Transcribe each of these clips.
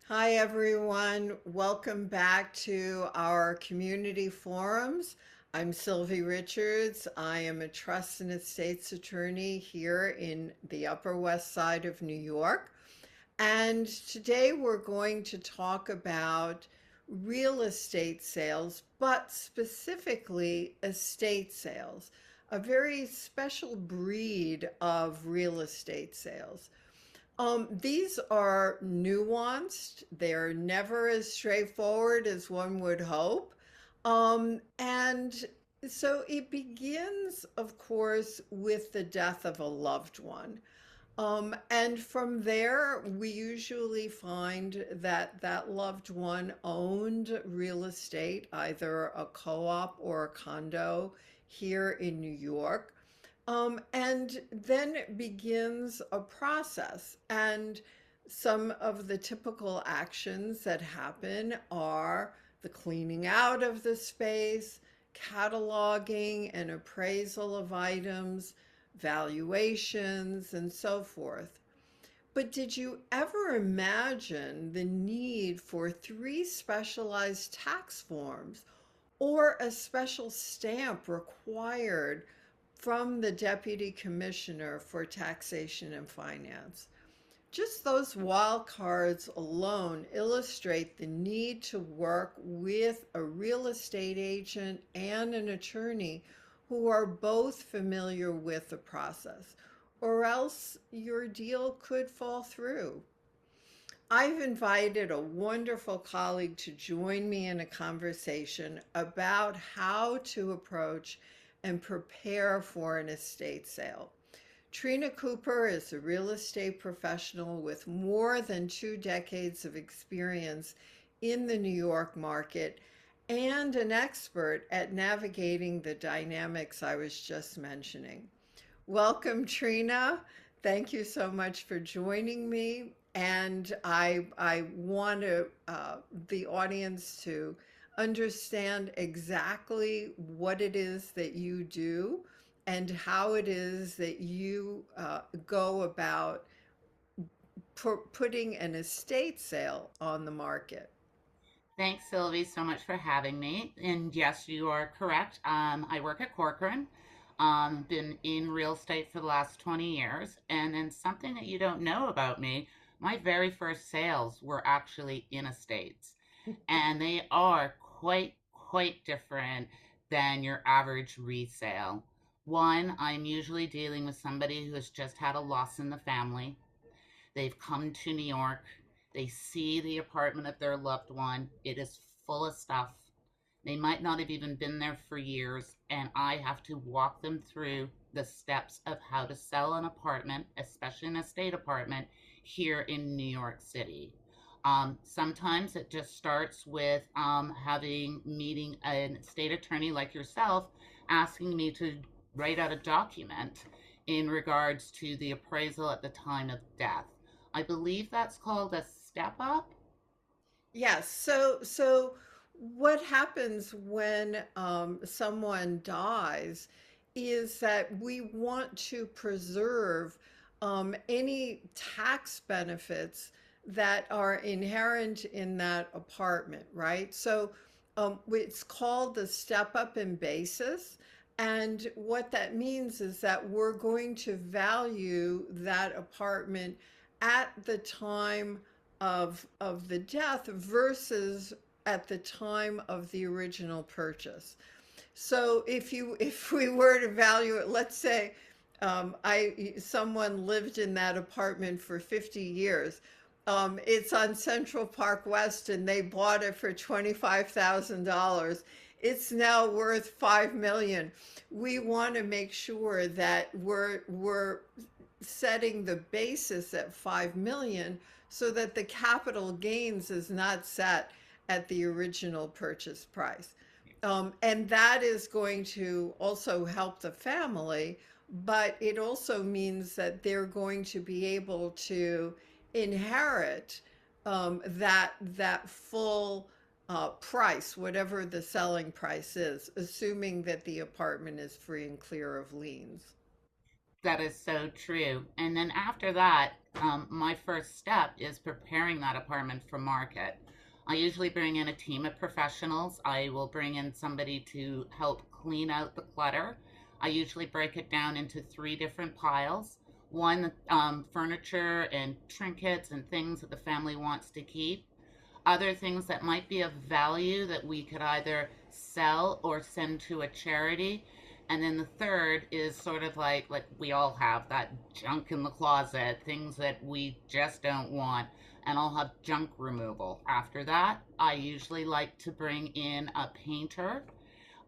Hi, everyone. Welcome back to our community forums. I'm Sylvie Richards. I am a trust and estates attorney here in the Upper West Side of New York. And today we're going to talk about real estate sales, but specifically estate sales, a very special breed of real estate sales. These are nuanced. They're never as straightforward as one would hope. And so it begins, of course, with the death of a loved one. And from there, we usually find that that loved one owned real estate, either a co-op or a condo here in New York. And then begins a process. And some of the typical actions that happen are the cleaning out of the space, cataloging and appraisal of items, valuations, and so forth. But did you ever imagine the need for three specialized tax forms or a special stamp required from the Deputy Commissioner for Taxation and Finance? Just those wild cards alone illustrate the need to work with a real estate agent and an attorney who are both familiar with the process, or else your deal could fall through. I've invited a wonderful colleague to join me in a conversation about how to approach and prepare for an estate sale. Trina Cooper is a real estate professional with more than 2 decades of experience in the New York market and an expert at navigating the dynamics I was just mentioning. Welcome, Trina. Thank you so much for joining me. And I want the audience to understand exactly what it is that you do and how it is that you go about putting an estate sale on the market. Thanks, Sylvie, so much for having me. And yes, you are correct. I work at Corcoran. Been in real estate for the last 20 years. And then something that you don't know about me, my very first sales were actually in estates. And they are quite different than your average resale. One, I'm usually dealing with somebody who has just had a loss in the family. They've come to New York. They see the apartment of their loved one. It is full of stuff. They might not have even been there for years. And I have to walk them through the steps of how to sell an apartment, especially an estate apartment, here in New York City. Sometimes it just starts with having meeting an state attorney like yourself, asking me to write out a document in regards to the appraisal at the time of death. I believe that's called a step up. Yes. So what happens when someone dies is that we want to preserve any tax benefits that are inherent in that apartment, right? So it's called the step up in basis. And what that means is that we're going to value that apartment at the time of the death versus at the time of the original purchase. So if we were to value it, let's say I someone lived in that apartment for 50 years. It's on Central Park West and they bought it for $25,000. It's now worth 5 million. We want to make sure that we're setting the basis at 5 million so that the capital gains is not set at the original purchase price. And that is going to also help the family, but it also means that they're going to be able to inherit that full price, whatever the selling price is, assuming that the apartment is free and clear of liens. That is so true. And then after that, my first step is preparing that apartment for market. I usually bring in a team of professionals. I will bring in somebody to help clean out the clutter. I usually break it down into three different piles. One, furniture and trinkets and things that the family wants to keep. Other things that might be of value that we could either sell or send to a charity. And then the third is sort of like we all have that junk in the closet, things that we just don't want. And I'll have junk removal. After that, I usually like to bring in a painter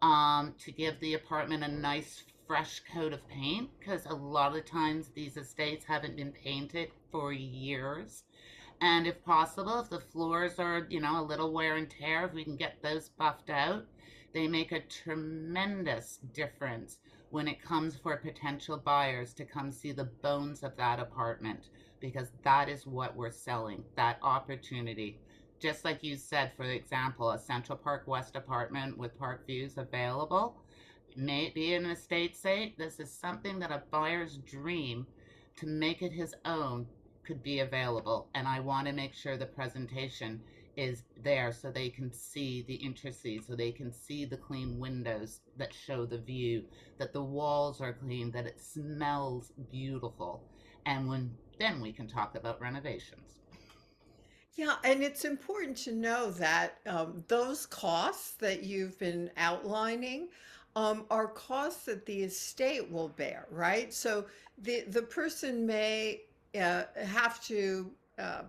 to give the apartment a nice fresh coat of paint, because a lot of the times these estates haven't been painted for years. And if possible, if the floors are, a little wear and tear, if we can get those buffed out, they make a tremendous difference when it comes for potential buyers to come see the bones of that apartment, because that is what we're selling, that opportunity. Just like you said, for example, a Central Park West apartment with park views available, may it be an estate sale, this is something that a buyer's dream to make it his own could be available. And I want to make sure the presentation is there so they can see the intricacies, so they can see the clean windows that show the view, that the walls are clean, that it smells beautiful. And then we can talk about renovations. Yeah, and it's important to know that those costs that you've been outlining are costs that the estate will bear, right? So the person may have to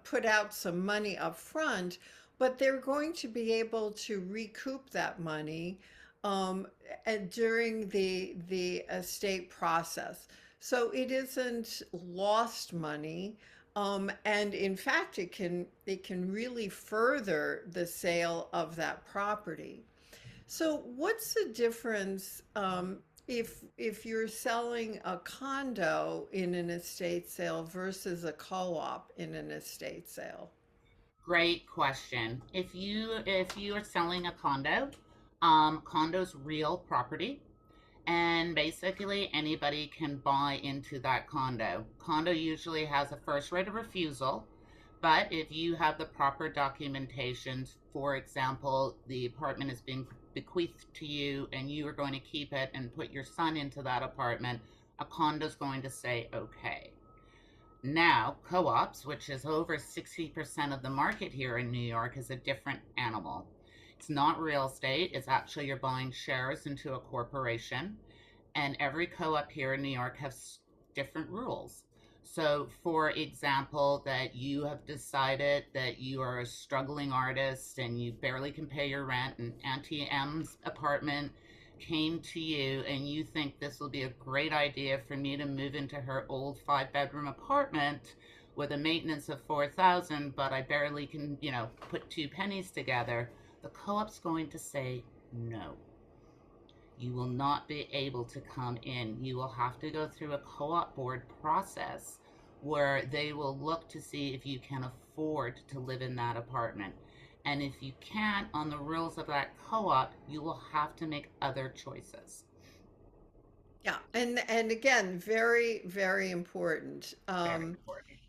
put out some money up front, but they're going to be able to recoup that money and during the estate process. So it isn't lost money. And in fact, it can really further the sale of that property. So what's the difference if you're selling a condo in an estate sale versus a co-op in an estate sale? Great question. If you are selling a condo, condo's real property, and basically anybody can buy into that condo. Condo usually has a first right of refusal, but if you have the proper documentation, for example, the apartment is being bequeathed to you and you are going to keep it and put your son into that apartment, a condo's going to say okay. Now, co ops, which is over 60% of the market here in New York, is a different animal. It's not real estate, it's actually you're buying shares into a corporation. And every co op here in New York has different rules. So, for example, that you have decided that you are a struggling artist and you barely can pay your rent, and Auntie M's apartment came to you and you think this will be a great idea for me to move into her old 5 bedroom apartment with a maintenance of 4,000, but I barely can, put two pennies together, the co-op's going to say no. You will not be able to come in. You will have to go through a co-op board process where they will look to see if you can afford to live in that apartment. And if you can't, on the rules of that co-op, you will have to make other choices. Yeah, and again, very, very important. Very important.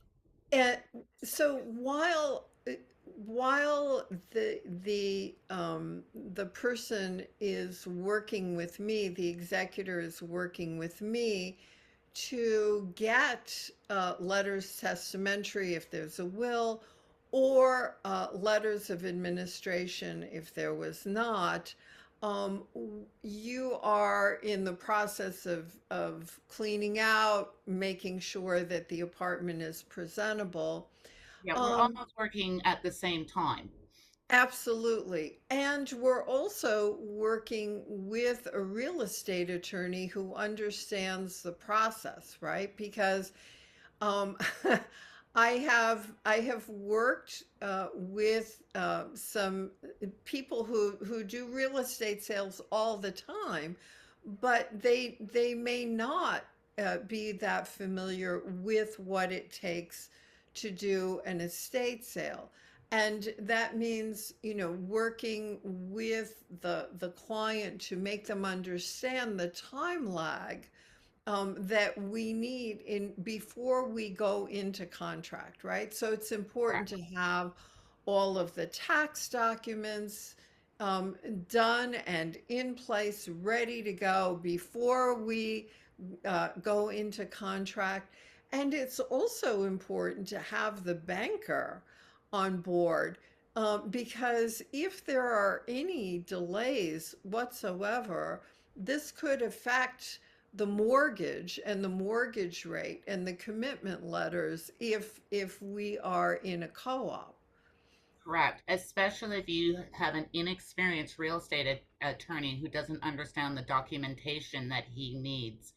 And so while the person is working with me, the executor is working with me to get letters testamentary if there's a will, or letters of administration if there was not. You are in the process of cleaning out, making sure that the apartment is presentable. Yeah, we're Um, almost working at the same time. Absolutely. And we're also working with a real estate attorney who understands the process, right? Because um, I have worked with some people who do real estate sales all the time, but they may not be that familiar with what it takes to do an estate sale. And that means, working with the client to make them understand the time lag that we need in before we go into contract, right? So it's important Correct. to have all of the tax documents um, done and in place, ready to go before we go into contract. And it's also important to have the banker on board because if there are any delays whatsoever, this could affect the mortgage and the mortgage rate and the commitment letters if we are in a co-op. Correct. Especially if you have an inexperienced real estate attorney who doesn't understand the documentation that he needs.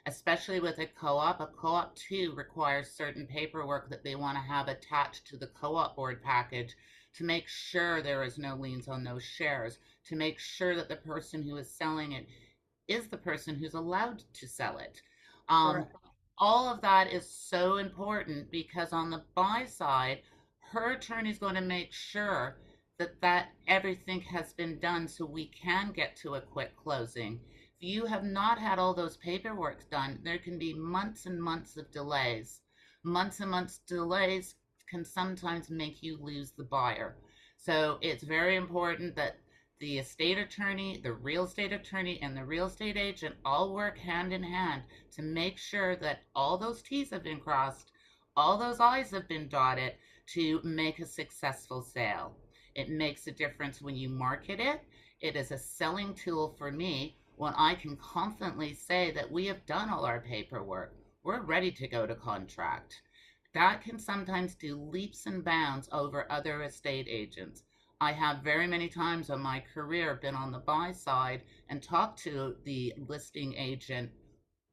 Especially with a co-op too requires certain paperwork that they want to have attached to the co-op board package to make sure there is no liens on those shares, to make sure that the person who is selling it is the person who's allowed to sell it. Um, Correct. all of that is so important because on the buy side, her attorney is going to make sure that everything has been done so we can get to a quick closing. If you have not had all those paperwork done, there can be months and months of delays. Months and months delays can sometimes make you lose the buyer. So it's very important that the estate attorney, the real estate attorney, and the real estate agent all work hand in hand to make sure that all those T's have been crossed, all those I's have been dotted to make a successful sale. It makes a difference when you market it. It is a selling tool for me when I can confidently say that we have done all our paperwork. We're ready to go to contract. That can sometimes do leaps and bounds over other estate agents. I have very many times in my career been on the buy side and talked to the listing agent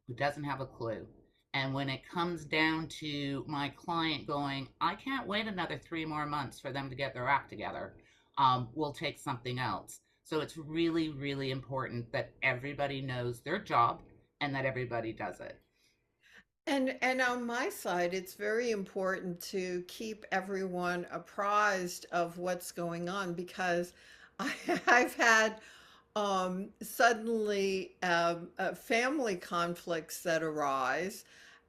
who doesn't have a clue. And when it comes down to my client going, I can't wait another 3 more months for them to get their act together, we'll take something else. So it's really, really important that everybody knows their job and that everybody does it. And on my side, it's very important to keep everyone apprised of what's going on because I, I've had suddenly family conflicts that arise,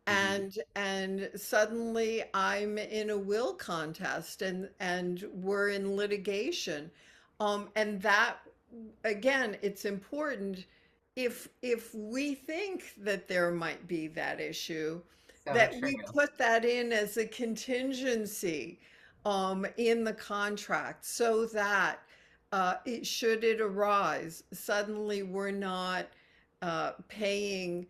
Mm-hmm. and suddenly I'm in a will contest and we're in litigation, and that again, it's important if we think that there might be that issue, So that true. we put that in as a contingency in the contract so that should it arise, suddenly we're not paying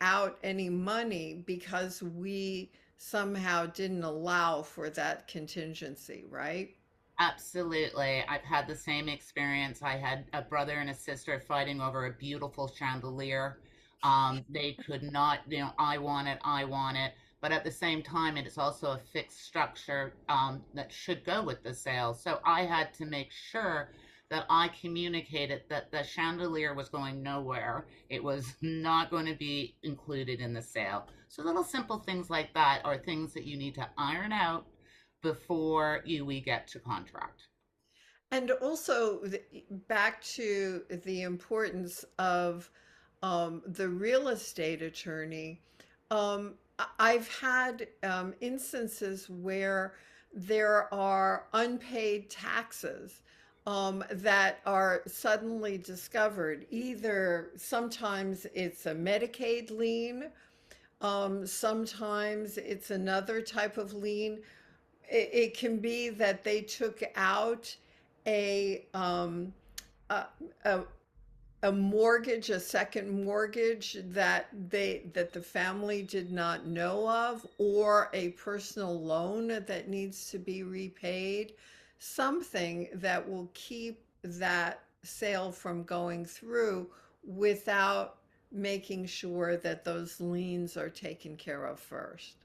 out any money because we somehow didn't allow for that contingency, right? Absolutely. I've had the same experience. I had a brother and a sister fighting over a beautiful chandelier. They could not, I want it, I want it. But at the same time, it is also a fixed structure that should go with the sale. So I had to make sure that I communicated that the chandelier was going nowhere. It was not going to be included in the sale. So little simple things like that are things that you need to iron out before we get to contract. And also back to the importance of the real estate attorney. I've had instances where there are unpaid taxes that are suddenly discovered. Either sometimes it's a Medicaid lien, sometimes it's another type of lien. It can be that they took out a a, a, a mortgage, a second mortgage that the family did not know of, or a personal loan that needs to be repaid, something that will keep that sale from going through without making sure that those liens are taken care of first.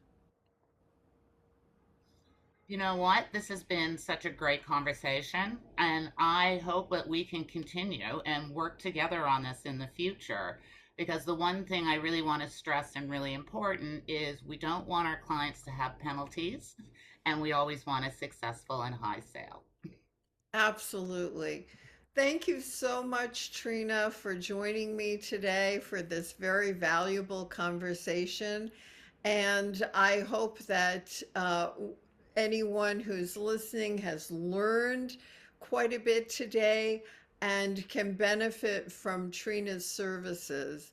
You know what? This has been such a great conversation, and I hope that we can continue and work together on this in the future. Because the one thing I really want to stress and really important is we don't want our clients to have penalties, and we always want a successful and high sale. Absolutely. Thank you so much, Trina, for joining me today for this very valuable conversation. And I hope that anyone who's listening has learned quite a bit today and can benefit from Trina's services.